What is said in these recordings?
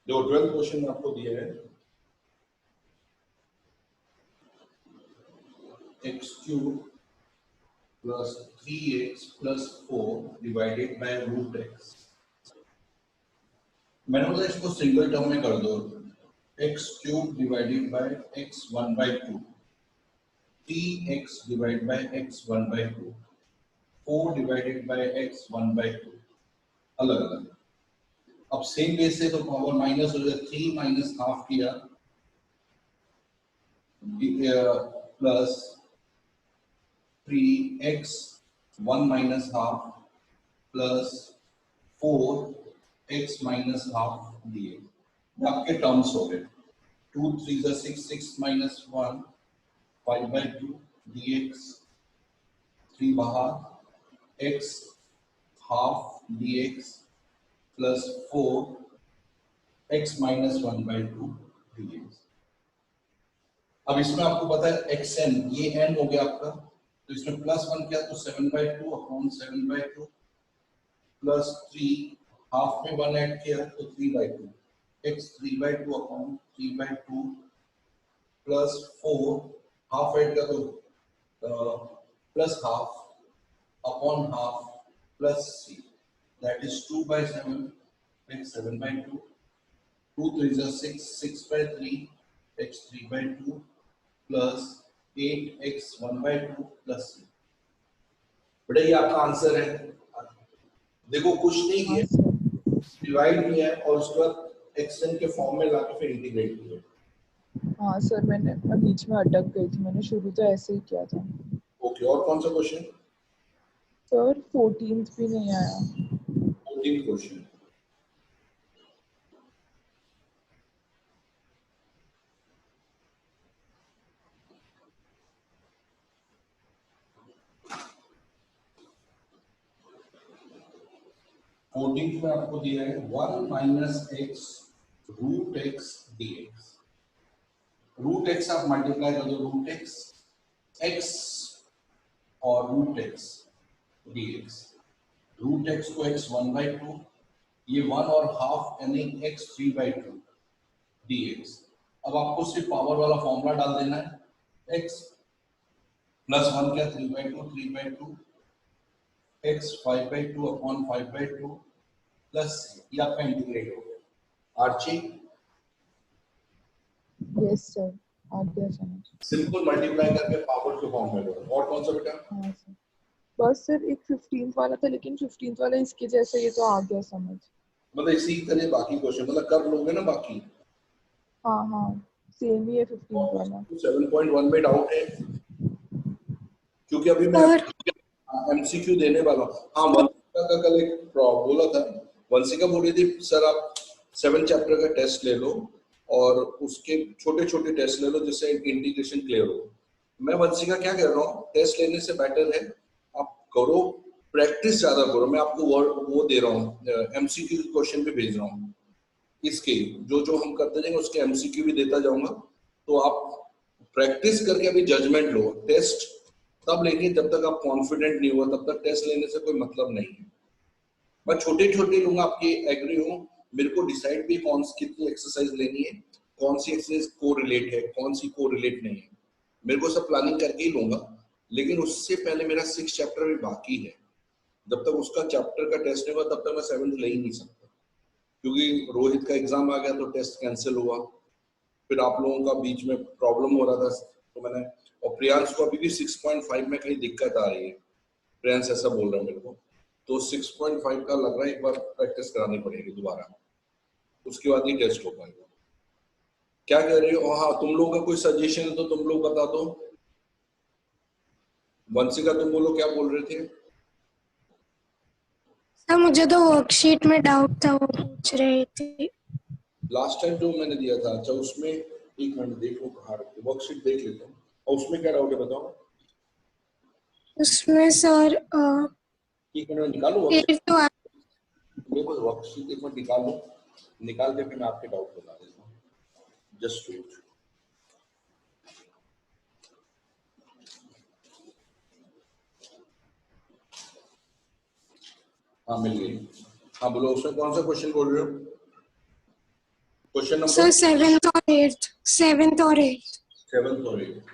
जो 12th question आपको दिया है, x cube plus 3x plus 4 divided by root x। मैंने बोला इसको सिंगल टर्म में कर दो, x cube divided by x 1/2, 3x divide by x 1/2, 4 divided by x 1/2, अलग अलग। अब सेम बेस से तो पावर माइनस हो जाएगा, 3 माइनस हाफ किया plus 3x 1 minus half plus 4x minus half दिए, आपके टर्म्स हो गए। 2 3 जा 6, 6 माइनस 1 5/2 dx, 3 बाहर x half dx plus 4x minus 1/2 dx। अब इसमें आपको पता है xn, ये n हो गया आपका, तो इसमें प्लस 1 किया तो 7/2 अपॉन 7/2 प्लस 3 हाफ में 1 ऐड किया तो 3/2, x 3/2 upon 3/2 plus 4 half add किया तो plus half upon half plus c, that is 2/7 x 7/2, 2 3 is 6, 6/3 x 3/2 plus 8x 1/2 plus c। बेटा ये आपका आंसर है। देखो कुछ नहीं किया, डिवाइड किया है और उसके बाद एक्सटेंड के फॉर्म में लाके फिर इंटीग्रेट किया। हाँ सर, मैंने बीच में अटक गई थी, मैंने शुरू तो ऐसे ही किया था। ओके, और कौन सा क्वेश्चन? सर 14th भी नहीं आया। 14th क्वेश्चन, में आपको दिया है 1 minus x root x dx। Root x आप मल्टीप्लाई कर दो, रूट एक्स और root x dx। Root x को x 1/2, ये 1 और हाफ यानी x 3/2 dx। अब आपको सिर्फ पावर वाला फॉर्मूला डाल देना है, x प्लस 1 क्या 3/2 x 5/2 अपॉन 5/2 प्लस ये आपका इंटीग्रेट हो गया। आर्ची यस सर, आ गया समझ। सिंपल मल्टीप्लाई करके पावर के फॉर्म में करो। और कौन सा बेटा? हाँ सर, बस सर एक 15th वाला था, लेकिन 15th वाला इसके जैसे, ये तो आ गया समझ। मतलब इसी तरह बाकी क्वेश्चन मतलब कर लोगे ना बाकी? हाँ हाँ, सेम ही है 15th वाला। 7.1 में डाउट है क्योंकि अभी मैं एमसीक्यू देने वाला हूँ। हाँ, वंशिका का कल एक बोला था, वंशिका बोल रही थी सर आप 7 चैप्टर का टेस्ट ले लो और उसके छोटे छोटे टेस्ट ले लो जिससे इंटीग्रेशन क्लियर हो। मैं वंशिका क्या कह रहा हूँ, टेस्ट लेने से बेटर है आप करो, प्रैक्टिस ज्यादा करो। मैं आपको वो दे रहा हूँ, एमसीक्यू क्वेश्चन भी भेज रहा हूँ, इसके जो जो हम करते जाएंगे उसके एमसीक्यू भी देता जाऊंगा, तो आप प्रैक्टिस करके अभी जजमेंट लो। टेस्ट तब लेंगे जब तक आप कॉन्फिडेंट नहीं हुआ, तब तक टेस्ट लेने से कोई मतलब नहीं है। मैं छोटे छोटे लूंगा, आपके एग्री हो, मेरे को डिसाइड भी कौन सी कितनी एक्सरसाइज लेनी है, कौन सी एक्सरसाइज को रिलेट है, कौन सी को रिलेट नहीं है, मेरे को सब प्लानिंग करके ही लूंगा। लेकिन उससे पहले मेरा 6 चैप्टर भी बाकी है, जब तक उसका चैप्टर का टेस्ट नहीं हुआ तब तक मैं 7th ले ही नहीं सकता, क्योंकि रोहित का एग्जाम आ गया तो टेस्ट कैंसिल हुआ, फिर आप लोगों का बीच में प्रॉब्लम हो रहा था तो मैंने, और प्रियांश को अभी भी 6.5 में कहीं दिक्कत आ रही है, प्रियांश ऐसा बोल रहा है मेरे को, तो 6.5 का लग रहा है एक बार प्रैक्टिस करानी पड़ेगी दोबारा, उसके बाद ही टेस्ट हो पाएगा। क्या कह रहे हो? हाँ, तुम लोगों का कोई सजेशन है तो तुम लोग बता दो। वंशिका तुम बोलो, क्या बोल रहे थे? सर मुझे तो वर्कशीट में डाउट था, वो पूछ रहे थे। लास्ट टाइम जो मैंने दिया था, अच्छा उसमें एक मिनट देख लो, कहाँ वर्कशीट देख लेता हूँ, और उसमें क्या डाउट है बताओ। उसमें सर एक मिनट निकालो तो वर्कशीट, एक मिनट निकालो। निकाल के फिर मैं आपके डाउट बता देता हूँ, जस्ट वेट। हाँ मिल गई। हाँ बोलो, उसमें कौन सा क्वेश्चन बोल रहे हो? क्वेश्चन सर नंबर 7th और 8th, 7th और 8th। 7 और 8।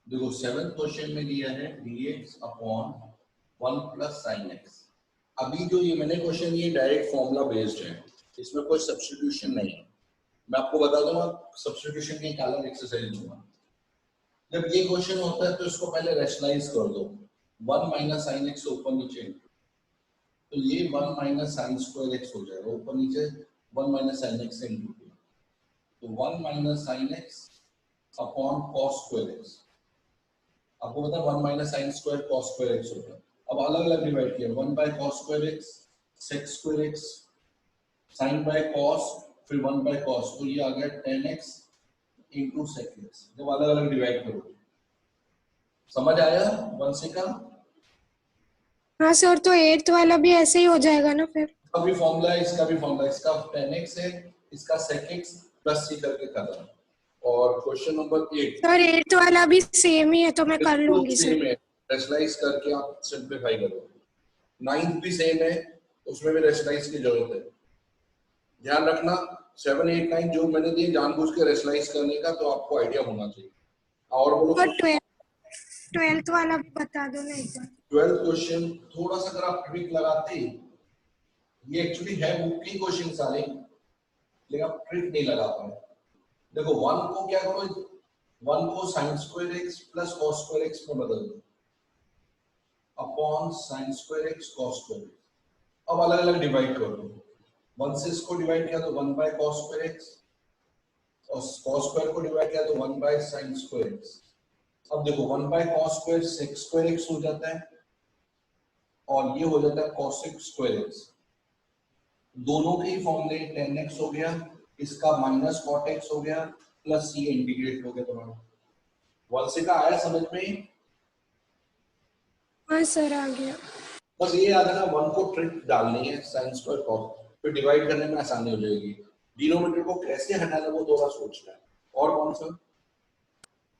देखो 7th क्वेश्चन में दिया है dx upon 1 plus sine x. अभी जो ये मैंने क्वेश्चन, ये डायरेक्ट फॉर्मूला बेस्ड है, इसमें कोई सब्स्टिट्यूशन नहीं है। मैं आपको बता दूंगा सब्स्टिट्यूशन की एक अलग एक्सरसाइज दूंगा। जब ये क्वेश्चन होता है तो इसको पहले रैशनलाइज कर दो, 1 माइनस साइन एक्स ऊपर नीचे, तो ये 1 माइनस साइन स्क्वायर एक्स हो जाएगा, ऊपर नीचे 1 माइनस साइन एक्स इंटू, तो 1 minus sine x upon cos square x. आपको पता है 1 minus sine square cos square x होता है। अब अलग अलग डिवाइड किया, 1 by cos square x, sec square x, sine by cos, फिर 1 बाय कॉस, तो ये आ गया 10x इंटू सेक एक्स। जब अलग अलग डिवाइड करोगे, समझ आया वंशिका? हाँ सर, तो 8th वाला भी ऐसे ही हो जाएगा ना फिर? इसका भी फॉर्मूला है, इसका भी फॉर्मूला, इसका 10x है, इसका sec x प्लस c करके करना। और क्वेश्चन नंबर 8 सर 8th वाला भी सेम ही है तो मैं कर लूंगी सर। सेम है, रैशनलाइज करके आप सिंपलीफाई करोगे। 9th भी सेम है, उसमें भी रैशनलाइज की जरूरत है। ध्यान रखना 7, 8, 9 जो मैंने दिए जानबूझ के रैशनलाइज करने का, तो आपको आइडिया होना चाहिए। और बोलो और 12th वाला भी बता दो ना एक बार। 12th क्वेश्चन थोड़ा सा अगर आप ट्रिक लगाते, ये एक्चुअली है बुक की क्वेश्चन सारे, लेकिन आप ट्रिक नहीं लगा पाए। देखो 1 को क्या करो, 1 को sine square x plus cos square x में बदल दो, upon sine square x cos square x. अब अलग अलग डिवाइड कर दो, 1 से इसको डिवाइड किया तो 1 बाय कॉस स्क्वायर एक्स, और कॉस स्क्वायर को डिवाइड किया तो 1 बाय साइन स्क्वायर एक्स। अब देखो 1 by cos square sec square x हो जाता है, और ये हो जाता है कॉसेक स्क्वायर एक्स। दोनों के ही फॉर्मूले 10x हो गया, इसका माइनस कॉट एक्स हो गया, प्लस ये इंटीग्रेट हो गया तुम्हारा। वंशिका आया समझ में? हाँ सर आ गया। बस ये याद है ना, 1 को ट्रिक डालनी है साइन स्क्वायर कॉस, फिर डिवाइड करने में आसानी हो जाएगी। डिनोमिनेटर को कैसे हटाना वो थोड़ा सोचना है। और कौन सा?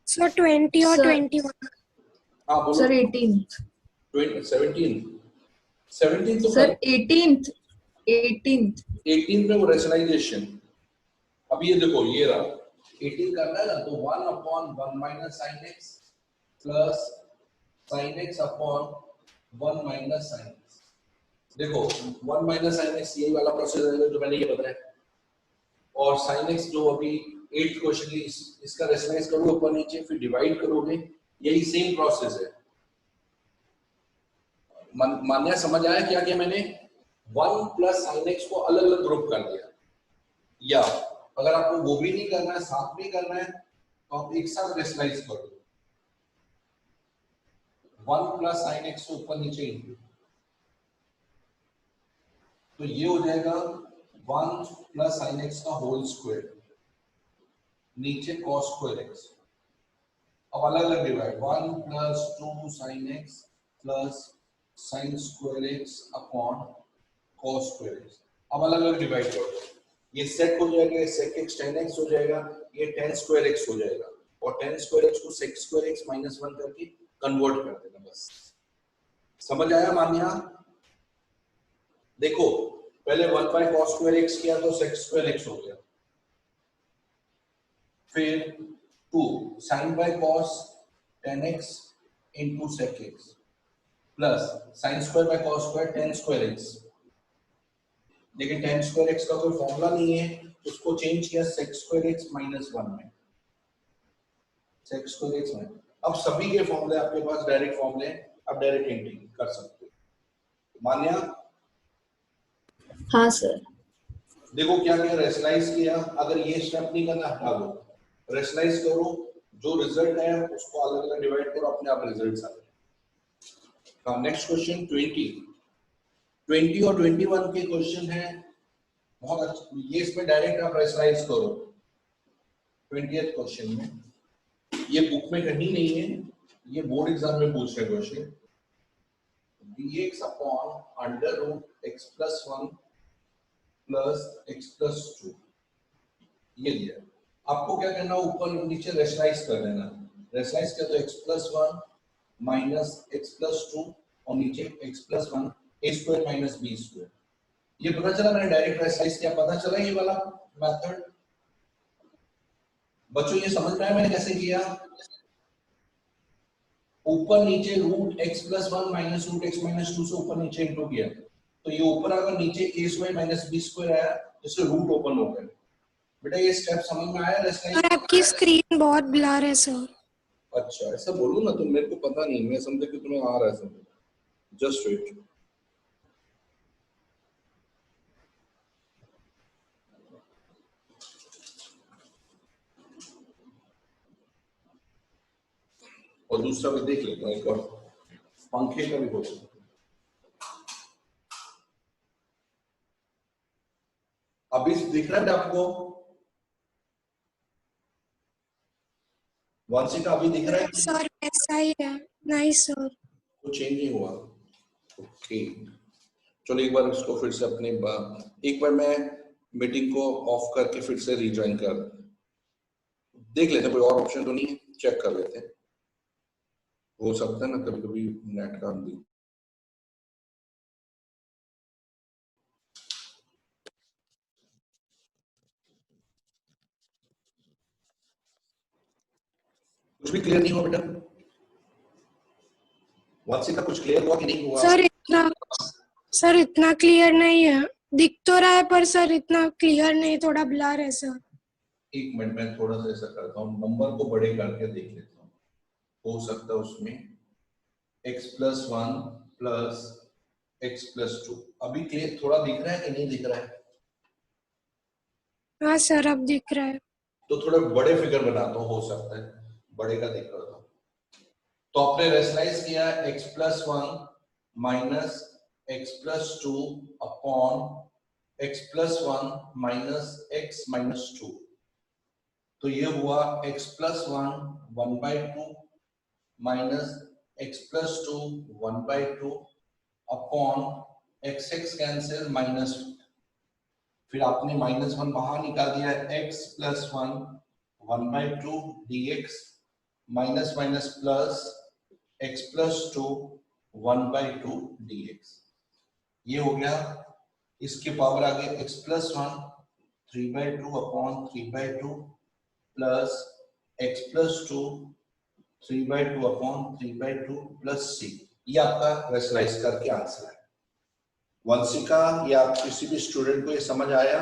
सर 20 और सर 21। हाँ बोलो। सर 18th 17 तो सर 18th 18 में वो रैशनलाइजेशन। अब ये देखो ये रहा 18 करना है ना, तो 1 upon 1 minus sine x plus sign x upon 1 minus sine x. देखो 1 माइनस साइन एक्स यही वाला प्रोसेस है जो मैंने ये बताया, और साइन एक्स जो अभी 8th क्वेश्चन की इसका रैशनलाइज करोगे ऊपर नीचे, फिर डिवाइड करोगे, यही सेम प्रोसेस है। मान्या समझ आया क्या क्या मैंने? 1 प्लस साइन एक्स को अलग अलग ग्रुप कर दिया, या अगर आपको वो भी नहीं करना है, साथ में करना है, तो आप एक साथ रैशनलाइज कर दो। 1 प्लस साइन एक्स को ऊपर नीचे इंटू, तो ये हो जाएगा 1 प्लस साइन एक्स का होल स्क्वायर, नीचे कॉस स्क्वायर एक्स। अब अलग अलग divide, 1 plus 2 sine x plus sine square x upon cos square x. अब अलग अलग डिवाइड कर दो, ये सेक हो जाएगा, ये सेक एक्स 10x हो जाएगा, ये 10 स्क्वायर एक्स हो जाएगा, और 10 स्क्वायर एक्स को सेक स्क्वायर एक्स माइनस 1 करके कन्वर्ट कर देना। बस समझ आया मान्या? देखो पहले 1 बाय कॉस स्क्वायर एक्स किया तो सेक स्क्वायर एक्स हो गया, फिर 2 sine by cos 10x into sec x plus sine square by cos square 10 square x. लेकिन 10 स्क्वायर एक्स का कोई फॉर्मूला नहीं है, उसको चेंज किया सेक स्क्वायर एक्स माइनस 1 में, सेक स्क्वायर एक्स में। अब सभी के फॉर्मूले आपके पास डायरेक्ट फॉर्मूले, आप डायरेक्ट इंटीग्रेट कर सकते हो। मान्या? हाँ सर। देखो क्या क्या रैशनलाइज किया, अगर ये स्टेप नहीं करना हटा दो, रैशनलाइज करो, जो रिजल्ट है उसको अलग अलग डिवाइड करो, अपने आप रिजल्ट्स आ जाएंगे। नेक्स्ट क्वेश्चन 20 और 21 के क्वेश्चन है, बहुत अच्छे। ये इसमें डायरेक्ट आप रैशनलाइज करो 20th क्वेश्चन में। ये बुक में कहीं नहीं है, ये बोर्ड एग्जाम में पूछ रहे question. dx upon under root x plus 1 plus x plus 2 ये दिया। आपको क्या करना, ऊपर नीचे रेशनलाइज कर देना। रेशनलाइज कर तो x plus 1 minus x plus 2 और नीचे x plus 1 a square minus b square. ये पता चला, मैंने डायरेक्ट रेशनलाइज किया, पता चला ये वाला मेथड। बच्चों ये समझ में आया मैंने कैसे किया? ऊपर नीचे root x plus 1 minus root x minus 2 से ऊपर नीचे इंटू किया, तो ये ऊपर अगर नीचे a square minus b square आया तो इससे रूट ओपन हो गया। बेटा ये स्टेप समझ में आया? और आपकी स्क्रीन बहुत ब्लर है सर। अच्छा ऐसा बोलूं ना तो मेरे को पता नहीं, मैं समझा कि तुम्हें आ रहा है समझ। Just wait. और दूसरा भी देख लेता हूँ, एक और पंखे का भी हो सकता है। अभी दिख रहा है आपको? वांशिका अभी दिख रहा है? सर ऐसा ही है। नहीं सर, कुछ चेंज नहीं हुआ। ओके चलो एक बार इसको फिर से अपने एक बार मैं मीटिंग को ऑफ करके फिर से रिज्वाइन कर देख लेते हैं, कोई और ऑप्शन तो नहीं है, चेक कर लेते हैं। हो सकता है ना कभी कभी नेट का भी। कुछ भी क्लियर नहीं हुआ बेटा? वांशिका कुछ क्लियर हुआ कि नहीं हुआ? सर इतना क्लियर नहीं है, दिख तो रहा है पर सर इतना क्लियर नहीं, थोड़ा ब्लर है सर। एक मिनट में थोड़ा सा ऐसा करता हूँ, नंबर को बड़े करके देख लेता हूँ, हो सकता है उसमें x plus 1 plus x plus 2। अभी क्लियर थोड़ा दिख रहा है कि नहीं दिख रहा है? हाँ सर अब दिख रहा है। तो थोड़े बड़े फिगर बनाता हूँ, हो सकता है बड़े का दिख रहा था। तो आपने रेशनलाइज किया x plus 1 minus x plus 2 upon x plus 1 minus x minus 2। तो ये हुआ x plus 1 1/2 minus x plus 2 1/2 upon x cancel minus, फिर आपने -1 बाहर निकाल दिया, x plus 1 1/2 dx minus minus plus x plus 2 1/2 dx। ये हो गया, इसके पावर आगे x plus 1 3/2 upon 3/2 plus x plus 2 3/2 upon 3/2 plus c। ये आपका रेशनलाइज करके आंसर है। वंशिका या किसी भी स्टूडेंट को ये समझ आया?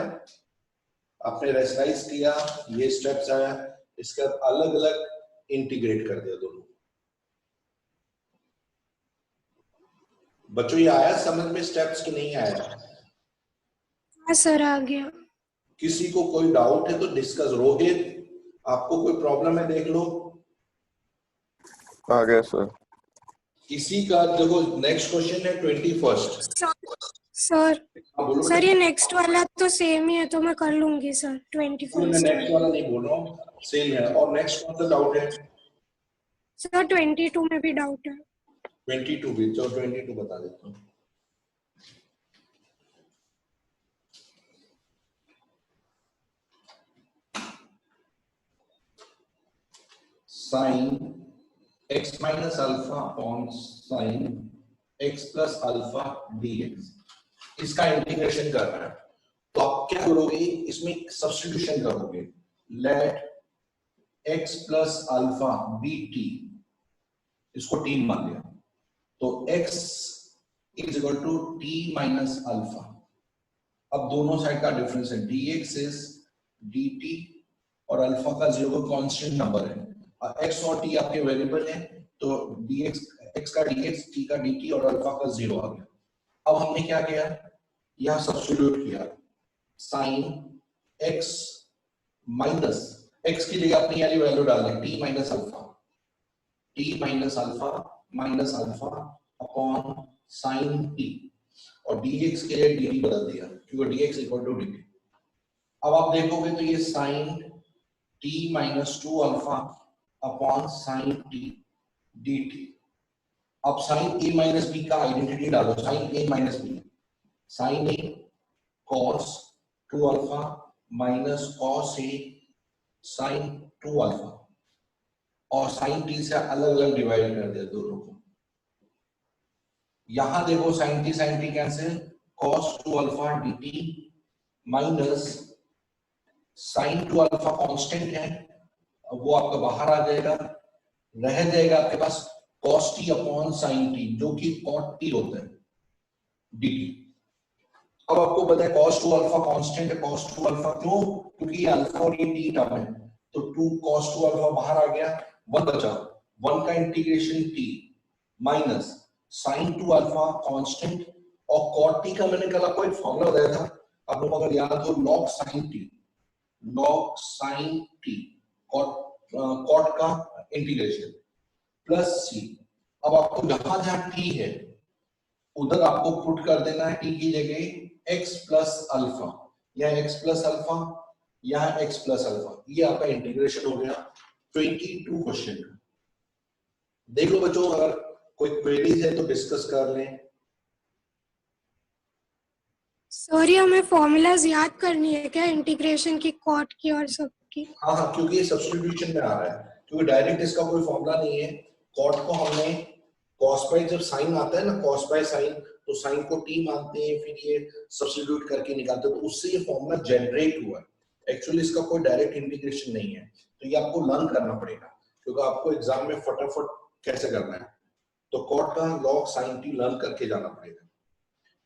आपने रेशनलाइज किया, ये स्टेप्स आया, इसका अलग अलग इंटीग्रेट कर दिया दोनों। बच्चों ये आया समझ में स्टेप्स की नहीं आया? हाँ सर आ गया। किसी को कोई डाउट है तो डिस्कस। रोहित आपको कोई प्रॉब्लम है देख लो। आ गया सर। इसी का देखो नेक्स्ट क्वेश्चन है 21st। सर ये नेक्स्ट वाला तो सेम ही है तो मैं कर लूंगी सर। 21st नेक्स्ट वाला नहीं बोल रहा हूँ, सेम है। और नेक्स्ट कौन सा डाउट है? सर 22 में भी डाउट है। 22 भी, तो 22 बता देता हूँ। Sine x minus alpha upon sine x plus alpha dx, इसका इंटीग्रेशन करना है। तो आप क्या करोगे, इसमें सब्स्टिट्यूशन करोगे। Let x plus alpha be t, इसको t मान लिया, तो x is equal to t minus alpha. अब दोनों साइड का डिफरेंस है, dx इज dt और अल्फा का 0 कांस्टेंट नंबर है। x और t आपके वेरिएबल हैं, तो dx x का dx, t का dt और अल्फा का 0 आ गया। अब हमने क्या किया, यहां सब्स्टिट्यूट किया, साइन x माइनस x की जगह अपनी वाली वैल्यू डाल दें, t minus alpha minus alpha upon sign t, और dx के लिए dt बदल दिया क्योंकि dx इक्वल टू dt। अब आप देखोगे तो ये sine t minus 2 alpha upon sine t dt। अब साइन a माइनस बी का आइडेंटिटी डालो, sine a minus b, sine a cos 2 alpha minus cos a sine 2 alpha, और साइन टी से अलग अलग डिवाइड कर दिया दोनों को। यहां देखो sine t cancel, cos 2 alpha dt minus sine 2 alpha constant है, वो आपका बाहर आ जाएगा, रह जाएगा आपके पास cos t अपॉन sin t जो कि cot t होता है dt। अब आपको पता है cos 2 अल्फा कांस्टेंट है, cos 2 अल्फा क्यों? क्योंकि ये अल्फा और ये t टर्म है, तो 2 cos 2 अल्फा बाहर आ गया, 1 बचा, 1 का integration t minus sin 2 alpha constant, और cot t का मैंने कल आपको एक फॉर्मूला बताया था, आप लोग अगर याद हो, log sin t, log sin t cot का इंटीग्रेशन प्लस सी। अब आपको जहां जहां टी है उधर आपको पुट कर देना है टी की जगह x प्लस अल्फा, या x प्लस अल्फा, या x प्लस अल्फा, ये आपका इंटीग्रेशन हो गया 22 क्वेश्चन का। देख लो बच्चों, अगर कोई क्वेरीज है तो डिस्कस कर लें। सॉरी, हमें फॉर्मूलाज याद करनी है क्या इंटीग्रेशन की, कॉट की और सब की? हाँ, क्योंकि ये सब्स्टिट्यूशन में आ रहा है, क्योंकि डायरेक्ट इसका कोई फॉर्मूला नहीं है। कॉट को हमने cos बाय, जब साइन आता है ना cos बाय साइन, तो साइन को t मानते हैं, फिर ये सब्स्टिट्यूट करके निकालते हैं, तो उससे ये फॉर्मूला जनरेट हुआ है। एक्चुअली इसका कोई डायरेक्ट इंटीग्रेशन नहीं है, तो ये आपको लर्न करना पड़ेगा, क्योंकि आपको एग्जाम में फटाफट कैसे करना है, तो कॉट का log sin t लर्न करके जाना पड़ेगा।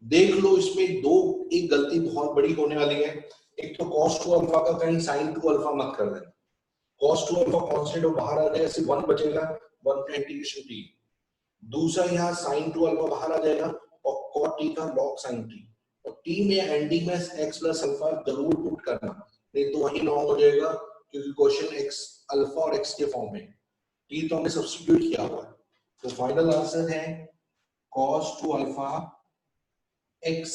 देख लो इसमें एक गलती बहुत बड़ी होने वाली है। एक तो cos 2 अल्फा का कहीं sin 2 अल्फा मत कर देना, cos 2 अल्फा कांस्टेंट बाहर आ जाएगा, सिर्फ 1 बचेगा, 1 का इंटीग्रेशन t। दूसरा यहाँ sin 2 अल्फा बाहर आ जाएगा, और cot t का log sin t, और t में एंडिंग में x प्लस अल्फा जरूर पुट करना, नहीं तो वही लॉन्ग हो जाएगा, क्योंकि क्वेश्चन x अल्फा और x के फॉर्म में, t तो हमने सब्स्टिट्यूट किया हुआ है। तो फाइनल आंसर है cos 2 alpha x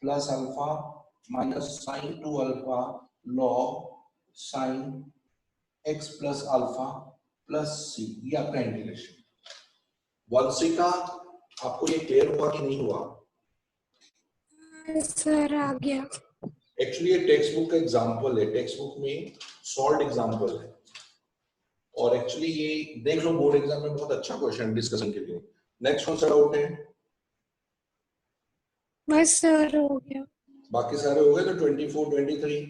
plus alpha minus sin 2 alpha log sin x plus alpha plus c, ये आपका इंटीग्रेशन। वंशिका, आपको ये क्लियर हुआ कि नहीं हुआ? सर आ गया। एक्चुअली ये टेक्स्ट बुक का एग्जाम्पल है, टेक्स्ट बुक में सॉल्व एग्जाम्पल है, और एक्चुअली ये देख लो बोर्ड एग्जाम में बहुत अच्छा क्वेश्चन डिस्कशन के लिए। नेक्स्ट कौन सा डाउट है? बस सर हो गया। बाकी सारे हो गए, तो 24 23।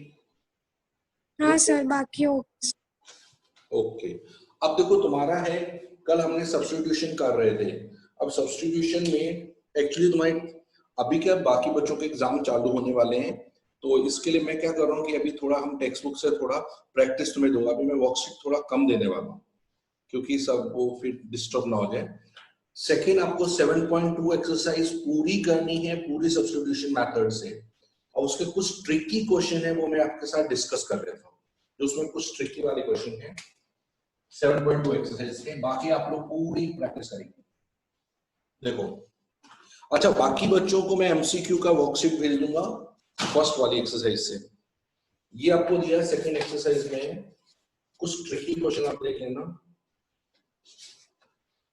हाँ सर, बाकी हो गया। ओके, अब देखो तुम्हारा है, कल हमने सब्स्टिट्यूशन कर रहे थे, अब सब्स्टिट्यूशन में एक्चुअली तुम्हारे अभी क्या बाकी बच्चों के एग्जाम चालू होने वाले हैं, तो इसके लिए मैं क्या कर रहा हूँ कि अभी थोड़ा हम टेक्स्ट बुक से थोड़ा प्रैक्टिस तुम्हें दूंगा। अभी मैं वर्कशीट थोड़ा कम देने वाला हूँ, क्योंकि सब वो फिर डिस्टर्ब ना हो जाए। सेकेंड, आपको 7.2 एक्सरसाइज पूरी करनी है, पूरी सब्स्टिट्यूशन मेथड से, और उसके कुछ ट्रिकी क्वेश्चन है वो मैं आपके साथ डिस्कस कर लेता हूँ, जो उसमें कुछ ट्रिकी वाले क्वेश्चन है 7.2 एक्सरसाइज के, बाकी आप लोग पूरी प्रैक्टिस करेंगे। देखो, अच्छा, बाकी बच्चों को मैं एमसीक्यू का वर्कशीट भेज दूंगा फर्स्ट वाली एक्सरसाइज से। ये आपको दिया है सेकंड एक्सरसाइज में, कुछ ट्रिकी क्वेश्चन आप देख लेना।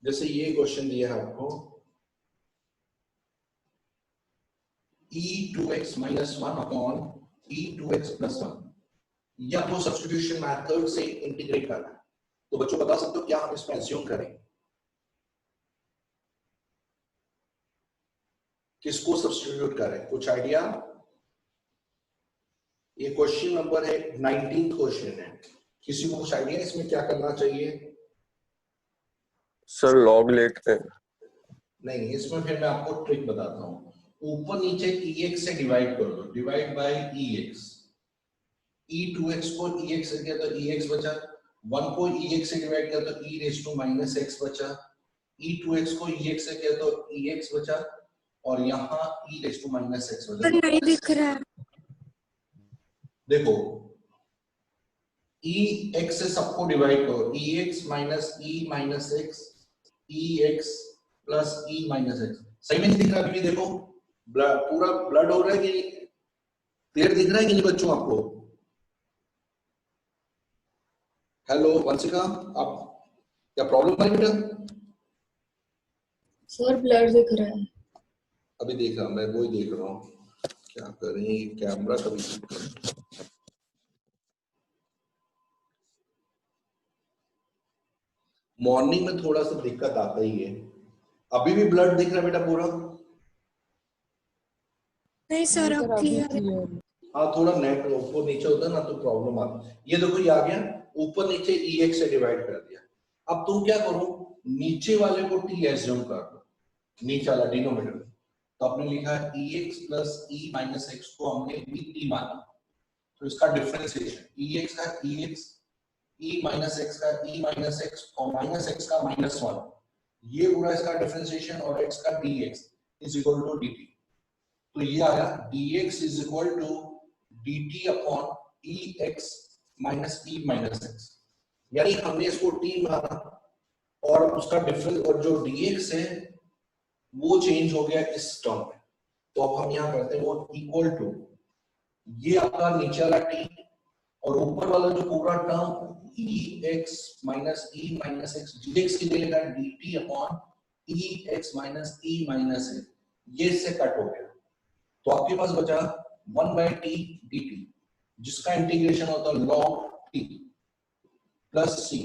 जैसे ये क्वेश्चन दिया है आपको, e2x minus 1 upon e2x plus 1, ये आपको सब्स्टिट्यूशन मेथड से इंटीग्रेट करना है। तो बच्चों बता सकते हो क्या हम इसमें एज्यूम करें, किसको सब्स्टिट्यूट करें? कुछ आइडिया? ये क्वेश्चन नंबर है 19th क्वेश्चन है, किसी को कुछ आइडिया इसमें क्या करना चाहिए? सर लॉग लेते हैं। नहीं, इसमें फिर मैं आपको ट्रिक बताता हूँ। ऊपर नीचे ex से डिवाइड कर दो, डिवाइड बाय ex। e2x को ex से किया तो ex बचा, 1 को ex से डिवाइड किया तो e raise to minus x बचा, e2x को ex से किया तो ex बचा, और यहाँ e raise to minus x बचा। नहीं दिख रहा है। देखो, ex से सबको डिवाइड करो, ex minus e minus x, ex plus e minus x। सही में नहीं दिख रहा अभी? देखो पूरा ब्लड हो रहा है कि क्लियर दिख रहा है कि नहीं बच्चों आपको? हेलो वंशिका, आप क्या प्रॉब्लम है बेटा? सर ब्लर दिख रहा है। अभी देख रहा, मैं वही देख रहा हूँ, क्या करें कैमरा कभी। मॉर्निंग में थोड़ा सा दिक्कत आता ही है। अभी भी ब्लड दिख रहा है बेटा पूरा? नहीं सर, अब अभी क्लियर है। क्लियर है। हाँ, थोड़ा नेट ऊपर नीचे होता है ना तो प्रॉब्लम आती है। ये देखो ये आ गया, ऊपर नीचे EX से डिवाइड कर दिया। अब तुम क्या करो, नीचे वाले को T एज्यूम कर दो, नीचे वाला डिनोमिनेटर। तो आपने लिखा है EX plus E minus x को हमने भी T माना, तो इसका डिफरेंशिएशन EX का EX, E माइनस एक्स का E माइनस एक्स और माइनस एक्स का माइनस 1, ये पूरा इसका डिफरेंशिएशन और x का dx is equal to dt। तो ये आया dx is equal to dt upon ex minus e minus x, यानी हमने इसको t माना और उसका डिफरेंस और जो dx है वो चेंज हो गया इस टर्म में। तो अब हम यहाँ करते हैं वो इक्वल टू, ये आपका नीचे वाला t और ऊपर वाला जो पूरा term ex minus e minus x, dx की जगह dt upon ex minus e minus x, ये इससे कट हो गया। तो आपके पास बचा 1 by t dt, जिसका इंटीग्रेशन होता है log t प्लस c।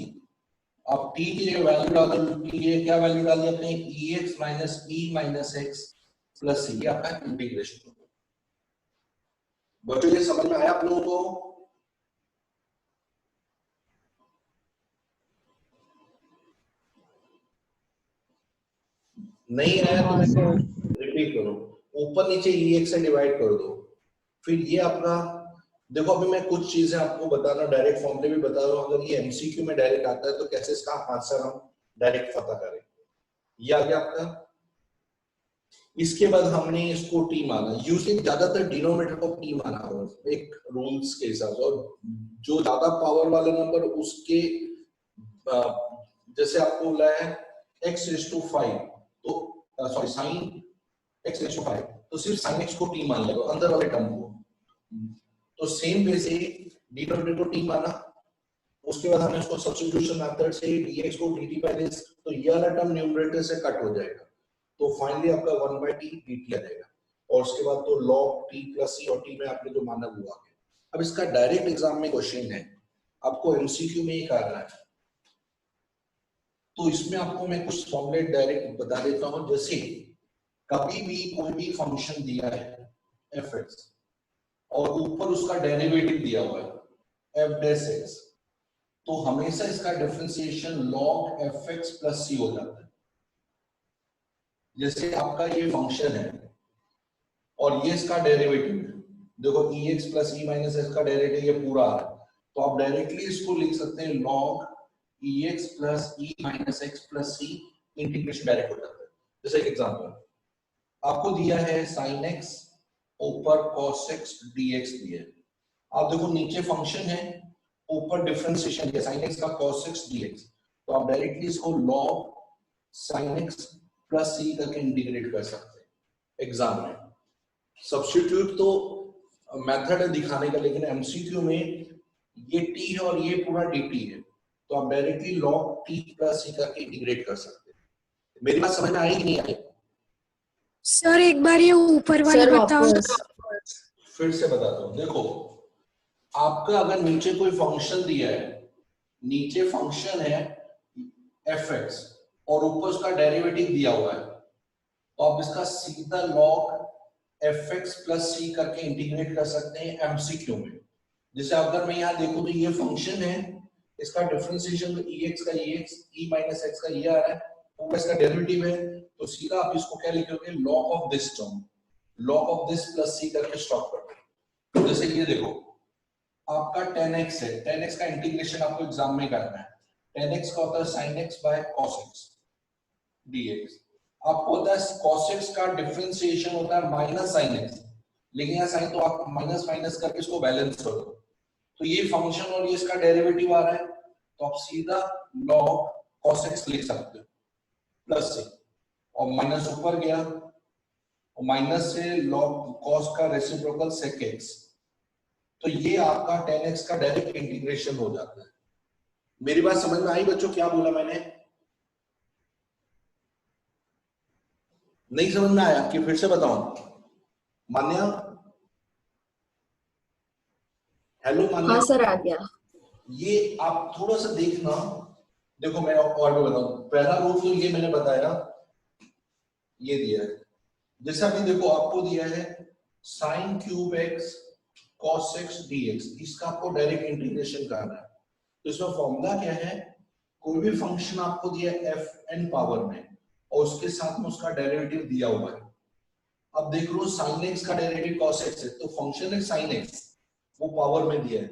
अब t की जगह वैल्यू डाल दो, ये क्या वैल्यू डाल दी आपने, ex minus e minus x plus c, ये आपका इंटीग्रेशन। बच्चों ये समझ में आया आप लोगों को? नहीं आया तो मैं रिपीट करो, ऊपर नीचे EX से डिवाइड कर दो, फिर ये आपका देखो। अभी मैं कुछ चीजें आपको बताना डायरेक्ट फॉर्मूले भी बता रहा हूँ, अगर ये MCQ में डायरेक्ट आता है तो कैसे इसका आंसर हम डायरेक्ट पता करें। ये आ गया आपका। इसके बाद हमने इसको T माना, यूजली ज्यादातर डिनोमिनेटर को T माना हो एक रूल्स के हिसाब से, और जो ज्यादा पावर वाले नंबर उसके जैसे आपको बोला है x⁵5, तो सॉरी साइन x⁵5, तो सिर्फ साइन x को T मान लेगा अंदर वाले टर्म को। तो सेम वे से डिनोमिनेटर को T माना, उसके बाद हमने इसको सब्स्टिट्यूशन मेथड से dx को dt पहले, तो ये वाला टर्म न्यूमरेटर से कट हो जाएगा, तो फाइनली आपका 1 by t dt आ जाएगा। और उसके बाद तो log t प्लस c और t में आपने जो माना वो आ गया। अब इसका डायरेक्ट एग्जाम में क्वेश्चन है, आपको MCQ में ही करना है, तो इसमें आपको मैं कुछ फॉर्मूले डायरेक्ट बता देता हूं। जैसे कभी भी कोई भी फंक्शन दिया है f(x) और ऊपर उसका डेरिवेटिव दिया हुआ है f'(x), तो हमेशा इसका differentiation log f(x) plus c हो जाता है। जैसे आपका ये फंक्शन है और ये इसका डेरिवेटिव है, देखो ex plus e minus x का डेरिवेटिव ये पूरा आ रहा है, तो आप डायरेक्टली इसको लिख सकते हैं log ex plus e minus x plus c, integration direct हो जाता है। जैसे एक एग्जांपल आपको दिया है sin x ऊपर cos x dx दिया है, आप देखो नीचे फंक्शन है, ऊपर डिफरेंशिएशन है sin x का cos x dx, तो आप डायरेक्टली इसको log sin x plus c करके इंटीग्रेट कर सकते हैं एग्जाम में। सब्स्टिट्यूट तो मेथड है दिखाने का, लेकिन MCQ में ये t है और ये पूरा dt है, तो आप directly log t plus c करके इंटीग्रेट कर सकते हैं। मेरी बात समझ में आई कि नहीं आई? सर एक बार ये ऊपर वाली बताओ। फिर से बताता हूँ, देखो आपका अगर नीचे कोई फंक्शन दिया है, नीचे फंक्शन है f(x) और ऊपर उसका डेरिवेटिव दिया हुआ है, तो आप इसका सीधा log f(x) प्लस c करके इंटीग्रेट कर सकते हैं MCQ में। जैसे अगर मैं यहाँ देखूं तो ये फंक्शन है, इसका डिफरेंशिएशन ex का ex, e माइनस x का ये आ रहा है, ऊपर इसका डेरिवेटिव है, तो सीधा आप इसको क्या लिखोगे, log of this term, log of this plus c करके स्टॉप कर दो। जैसे ये देखो आपका 10x है, 10x का इंटीग्रेशन आपको एग्जाम में करना है, 10x का होता है sin x by cos x dx। आपको होता है cos x का डिफरेंशिएशन होता है माइनस sin x, लेकिन यहाँ sin तो आप माइनस माइनस करके इसको बैलेंस कर दो, तो ये फंक्शन और ये इसका डेरिवेटिव आ रहा है, तो आप सीधा log cos x लिख सकते हो प्लस से, और माइनस ऊपर गया और माइनस से log cos का रेसिप्रोकल sec x, तो ये आपका 10x का डायरेक्ट इंटीग्रेशन हो जाता है। मेरी बात समझ में आई बच्चों? क्या बोला मैंने? नहीं समझ में आया कि फिर से बताऊं? मान्या, हेलो मान्या। हाँ सर, आ गया। ये आप थोड़ा सा देखना, देखो मैं और भी बताऊं। पहला रूप तो ये मैंने बताया, ये दिया है। जैसा अभी देखो आपको दिया है sine cube x cos x dx, इसका आपको डायरेक्ट इंटीग्रेशन करना है। तो इसमें फॉर्मूला क्या है? कोई भी फंक्शन आपको दिया है एफ एन पावर में और उसके साथ में उसका डेरिवेटिव दिया हुआ है। अब देख लो साइन एक्स का डेरिवेटिव कॉस एक्स है, तो फंक्शन है साइन एक्स, वो पावर में दिया है,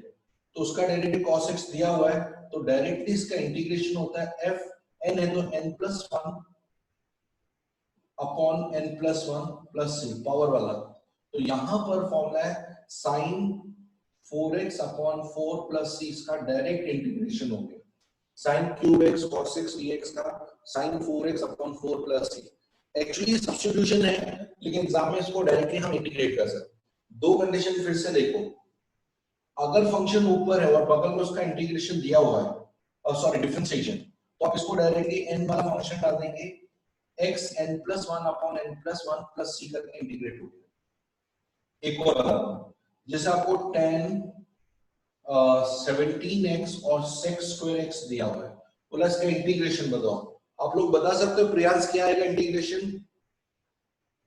तो उसका डेरिवेटिव cos x दिया हुआ है, तो डायरेक्टली इसका इंटीग्रेशन होता है f n है तो n plus one upon n plus one plus c power वाला। तो यहां पर फॉर्मूला है साइन 4x अपॉन 4 प्लस सी, इसका डायरेक्ट इंटीग्रेशन हो गया। Sine cube x cos x dx का साइन 4x अपॉन 4 प्लस सी। एक्चुअली सब्स्टिट्यूशन है, लेकिन एग्जाम में इसको डायरेक्टली हम इंटीग्रेट कर सकते। दो कंडीशन फिर से देखो, अगर फंक्शन ऊपर है और बगल में उसका इंटीग्रेशन दिया हुआ है, सॉरी डिफरेंशिएशन, तो आप इसको डायरेक्टली n वाला फंक्शन डाल देंगे, x n plus one upon n plus one plus c करके इंटीग्रेट हो गया। एक और बता दूं, जैसे आपको tan 17x और sec स्क्वायर x दिया हुआ है, बोला इसका इंटीग्रेशन बताओ। आप लोग बता सकते हो प्रियांश क्या आएगा इंटीग्रेशन?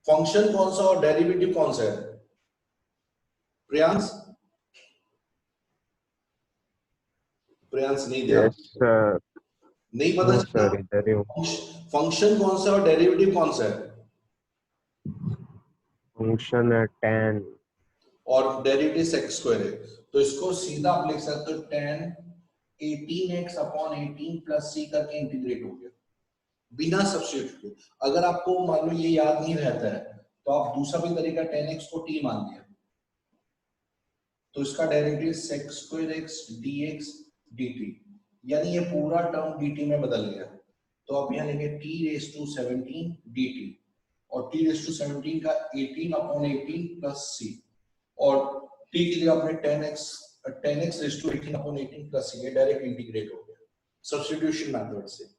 फंक्शन कौन सा और डेरिवेटिव कौन सा है? प्रियांश? प्रियांश नहीं दिया। Yes sir. नहीं पता चला? सर इधर ही हूँ। फंक्शन कौन सा और डेरिवेटिव कौन सा है? फंक्शन है tan। और डेरिवेटिव सेक स्क्वायर है, तो इसको सीधा आप लिख सकते हो tan 18x upon 18 plus c करके इंटीग्रेट हो गया बिना सब्स्टिट्यूट के। अगर आपको मान लो ये याद नहीं रहता है, तो आप दूसरा भी तरीका tan x को t मान लिया, तो इसका derivative sec square x dx dt, यानी ये पूरा टर्म dt में बदल गया। तो आप यहाँ लेंगे t रेज टू 17 dt, और t रेज टू 17 का 18 अपॉन 18 प्लस c, और t के लिए आपने 10x raise to 18 upon 18 plus c, ये डायरेक्ट इंटीग्रेट हो गया सब्स्टिट्यूशन मेथड से।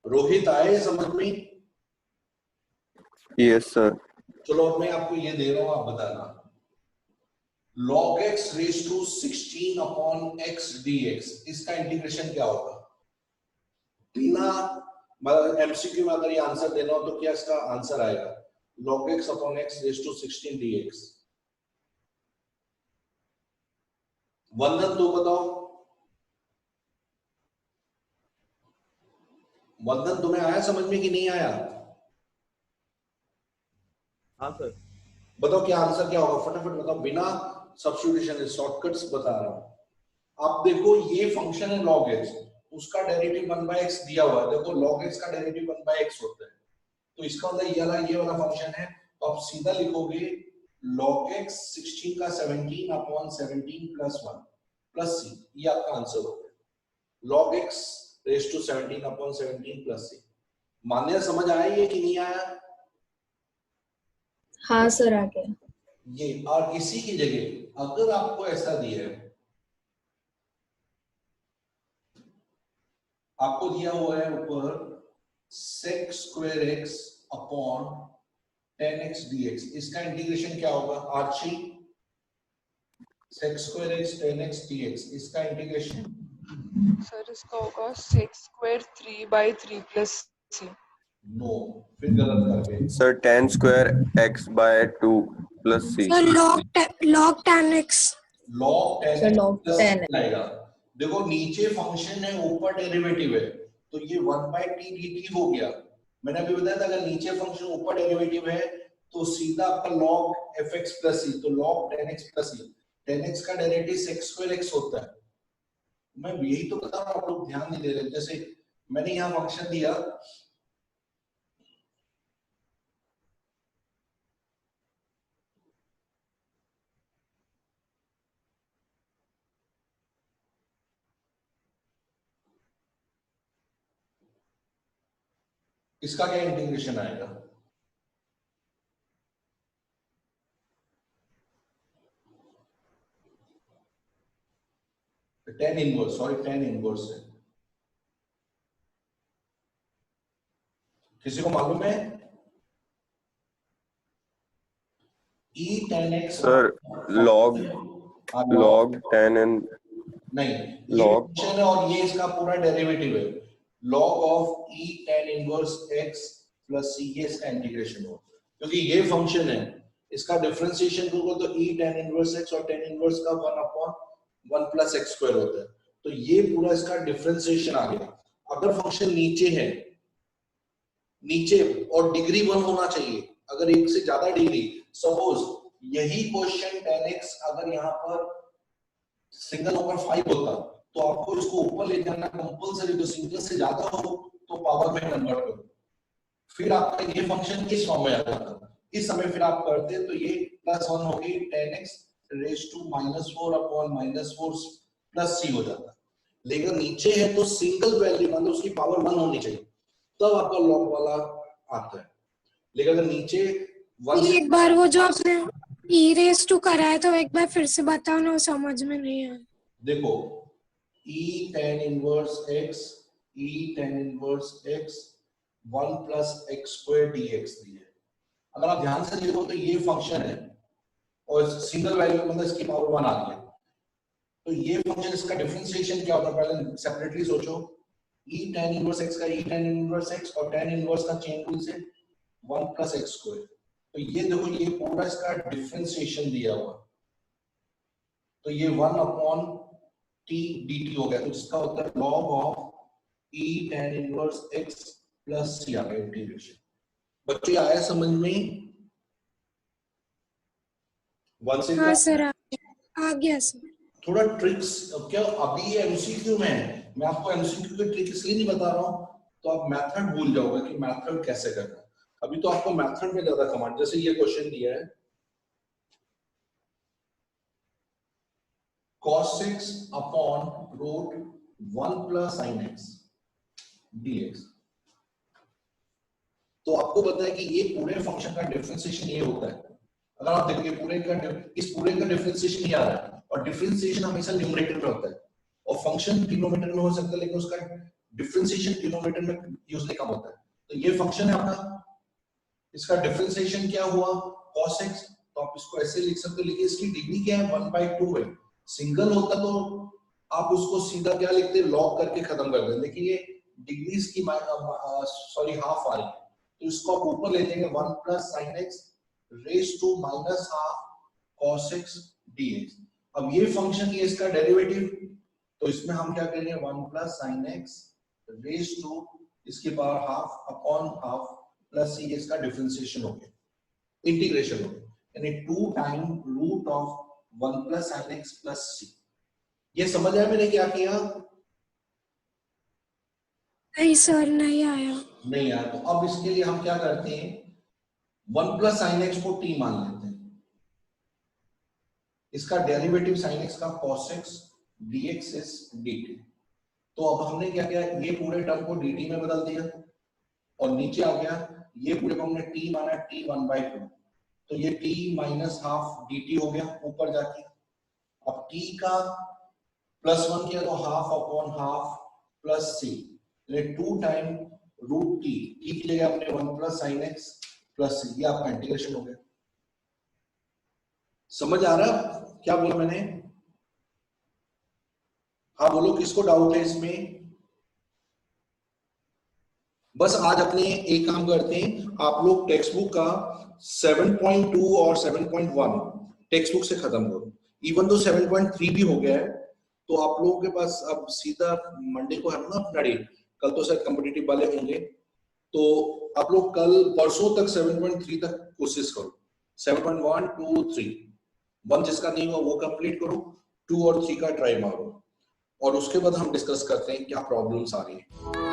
रोहित आए समझ में? Yes sir. चलो अब मैं आपको ये दे रहा हूं, आप बताना। log x रेज टू 16 अपॉन x dx, इसका इंटीग्रेशन क्या होगा? बिना एमसीक्यू में अगर ये आंसर देना हो तो क्या इसका आंसर आएगा? log x अपॉन x रेज टू 16 dx। वंदन तो बताओ, वंदन तुम्हें आया समझ में कि नहीं आया? हाँ सर। बताओ क्या आंसर क्या होगा, फटाफट बताओ, बिना सब्स्टिट्यूशन, शॉर्टकट्स बता रहा हूं। आप देखो ये फंक्शन है log x, उसका डेरिवेटिव 1/x दिया हुआ है। देखो log x का डेरिवेटिव 1/x होता है, तो इसका मतलब ये वाला फंक्शन है, तो आप सीधा लिखोगे log x 16 का 17 अपॉन 17 प्लस 1 प्लस c, ये आपका आंसर हो गया। log x raise to 17 upon 17 plus c। Manya समझ आया ये कि नहीं आया? हाँ सर, आ गया। ये, और इसी की जगह अगर आपको ऐसा दिया है, आपको दिया हुआ है ऊपर sec square x upon 10x dx, इसका इंटीग्रेशन क्या होगा? Archi sec square x 10x dx, इसका इंटीग्रेशन सर इसका होगा sec square 3/3 plus c। No, फिर गलत कर गए sir tan square x by 2 plus c। Sir log tan x। log 10 sir log plus 10 है। आएगा। देखो नीचे फंक्शन है, ऊपर डेरिवेटिव है, तो ये 1/t dt हो गया। मैंने अभी बताया था अगर नीचे फंक्शन ऊपर डेरिवेटिव है तो सीधा आपका log fx प्लस c, तो log 10x plus c। 10x का डेरिवेटिव sec स्क्वायर x होता है। मैं यही तो बता रहा हूं, आप लोग ध्यान नहीं दे रहे। जैसे मैंने यहाँ फंक्शन दिया, इसका क्या इंटीग्रेशन आएगा? tan inverse, sorry tan inverse है, किसी को मालूम है? E tan x sir log tan n नहीं, ये log फंक्शन है और ये इसका पूरा डेरिवेटिव है, log of E tan inverse x plus c, ये इसका इंटीग्रेशन हो, क्योंकि ये फंक्शन है, इसका डिफरेंशिएशन करोगे तो E tan इनवर्स x और tan इनवर्स का 1/1 प्लस x स्क्वायर होता है, तो ये पूरा इसका डिफरेंशिएशन आ गया। अगर फंक्शन नीचे है, नीचे और डिग्री 1 होना चाहिए, अगर एक से ज्यादा डिग्री, सपोज यही क्वेश्चन tan x अगर यहाँ पर सिंगल ओवर 5 होता तो आपको इसको ऊपर ले जाना कंपलसरी, तो सिंगल से ज्यादा हो तो पावर में कन्वर्ट करो, फिर आपका ये फंक्शन किस फॉर्म में आ जाता, इस समय फिर आप करते तो ये +1 होगी tan x raise to -4/-4 plus c हो जाता, लेकिन नीचे है तो सिंगल वैल्यू मतलब उसकी पावर 1 होनी चाहिए, तब आपका लॉग वाला आता है, लेकिन अगर नीचे 1 एक बार वो जो आपने ई रेस टू करा है तो एक बार फिर से बताओ ना, समझ में नहीं आया। देखो E tan inverse x 1 plus x square dx दी है, अगर आप ध्यान से देखो तो ये फंक्शन है और सिंगल वैल्यू मतलब इसकी पावर 1 आ गई, तो ये फंक्शन इसका डिफरेंशिएशन क्या होता है पहले सेपरेटली सोचो, E tan इनवर्स x का E tan इनवर्स x और tan इनवर्स का चेन रूल से 1 प्लस x स्क्वायर, तो ये देखो ये पूरा इसका डिफरेंशिएशन दिया हुआ, तो ये 1/t dt हो गया, तो इसका होता है log of E tan inverse x plus c आ गया इंटीग्रेशन। बच्चे आया समझ में? 1 से हाँ सर आ गया सर। थोड़ा ट्रिक्स, क्या अभी ये एमसीक्यू में है, मैं आपको एमसीक्यू की ट्रिक इसलिए नहीं बता रहा हूं तो आप मेथड भूल जाओगे कि मेथड कैसे करना है, अभी तो आपको मेथड में ज्यादा कमांड, जैसे ये क्वेश्चन दिया है cos x अपॉन root 1 plus sin x dx, तो आपको पता है कि ये पूरे फंक्शन का डिफरेंशिएशन ये होता है, अगर आप देखिए इस पूरे का डिफरेंशिएशन ये आ रहा है और डिफरेंशिएशन हमेशा न्यूमरेटर में होता है और फंक्शन डिनोमिनेटर में हो सकता है, लेकिन उसका डिफरेंशिएशन डिनोमिनेटर में यूजुअली कम होता है, तो ये फंक्शन है आपका, इसका डिफरेंशिएशन क्या हुआ cos x, तो आप इसको ऐसे लिख सकते हो, लेकिन इसकी डिग्री क्या है 1/2 है, सिंगल होता तो आप उसको सीधा क्या लिखते लॉग करके खत्म कर देते, लेकिन ये डिग्रीज की सॉरी हाफ आ रही है, तो इसको आप ऊपर ले जाएंगे 1 plus sin x raise to -12 cos x dx, अब ये फंक्शन ये इसका डेरिवेटिव, तो इसमें हम क्या करेंगे 1 plus sin x raise to इसकी power half upon half plus c, इसका डिफरेंशिएशन हो गया, इंटीग्रेशन हो गया, यानी 2 time root of 1 plus sin x plus c। ये समझ आया मैंने क्या किया? नहीं सर नहीं आया। नहीं यार, तो अब इसके लिए हम क्या करते हैं 1 प्लस sin x को t मान लेते हैं, इसका डेरिवेटिव sin x का cos x dx is dt, तो अब हमने क्या किया ये पूरे टर्म को dt में बदल दिया और नीचे आ गया ये पूरे को हमने t माना t 1/2, तो ये t माइनस हाफ dt हो गया ऊपर जाके, अब t का +1 किया तो half upon half plus c, 2 time root t की जगह हमने 1 plus sin x plus c, ये आपका इंटीग्रेशन हो गया। समझ आ रहा क्या बोला मैंने? हाँ बोलो किसको डाउट है इसमें? बस आज अपने एक काम करते हैं, आप लोग टेक्स्ट बुक का 7.2 और 7.1 टेक्स्ट बुक से खत्म करो, इवन तो 7.3 भी हो गया है, तो आप लोगों के पास अब सीधा मंडे को है ना अपना डेट, कल तो शायद कॉम्पिटिटिव वाले होंगे, तो आप लोग कल परसों तक 7.3 तक कोशिश करो, 7.1 2 3 1 जिसका नहीं हुआ वो कंप्लीट करो, 2 और 3 का ट्राई मारो, और उसके बाद हम डिस्कस करते हैं क्या प्रॉब्लम्स आ रही है।